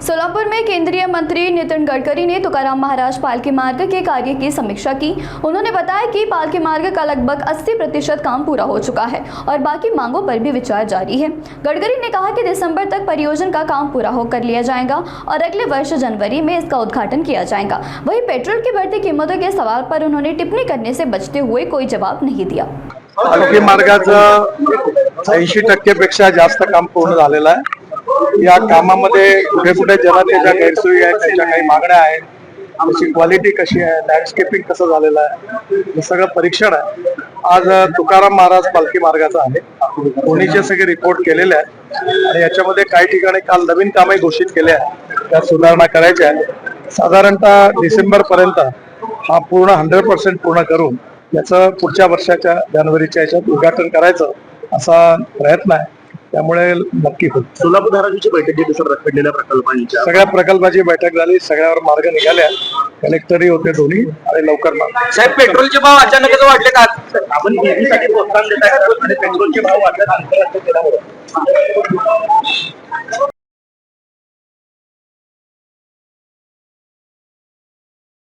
सोलापुर में केंद्रीय मंत्री नितिन गडकरी ने तुकाराम महाराज पालकी मार्ग के कार्य की समीक्षा की। उन्होंने बताया कि पालकी मार्ग का लगभग 80% काम पूरा हो चुका है और बाकी मांगों पर भी विचार जारी है। गडकरी ने कहा कि दिसंबर तक परियोजना का काम पूरा होकर लिया जाएगा और अगले वर्ष जनवरी में इसका उद्घाटन किया जाएगा। वहीं पेट्रोल की बढ़ती कीमतों के सवाल पर उन्होंने टिप्पणी करने से बचते हुए कोई जवाब नहीं दिया। पालखी मार्गाचं 80% पेक्षा जास्त काम पूर्ण झालेलं आहे। या कामामध्ये कुठे कुठे जनतेच्या गैरसोयी आहेत, त्याच्या काही मागण्या आहेत, त्याची क्वालिटी कशी आहे, लँडस्केपिंग कसं झालेलं आहे, हे सगळं परीक्षण आहे। आज तुकाराम महाराज पालखी मार्गाचा आहे, दोन्हीचे सगळे रिपोर्ट केलेले आहेत आणि याच्यामध्ये काही ठिकाणी काल नवीन कामे घोषित केले आहेत, त्या सुधारणा करायच्या आहेत। साधारणतः डिसेंबर पर्यंत हा पूर्ण 100% पूर्ण करून याचं पुढच्या वर्षाच्या जानेवारीच्या याच्यात उद्घाटन करायचं असा प्रयत्न आहे। त्यामुळे नक्की होईल। सोलापूर धारावीची बैठक रखडलेल्या प्रकल्पांच्या सगळ्या प्रकल्पाची बैठक झाली, सगळ्यावर मार्ग निघाले, कलेक्टरही होते दोन्ही आणि लवकर मार्ग। साहेब, पेट्रोलचे भाव अचानकच वाढले का? आपण ईव्हीसाठी प्रोत्साहन देत आहे आणि पेट्रोलचे भाव वाढले आंतरराष्ट्रीय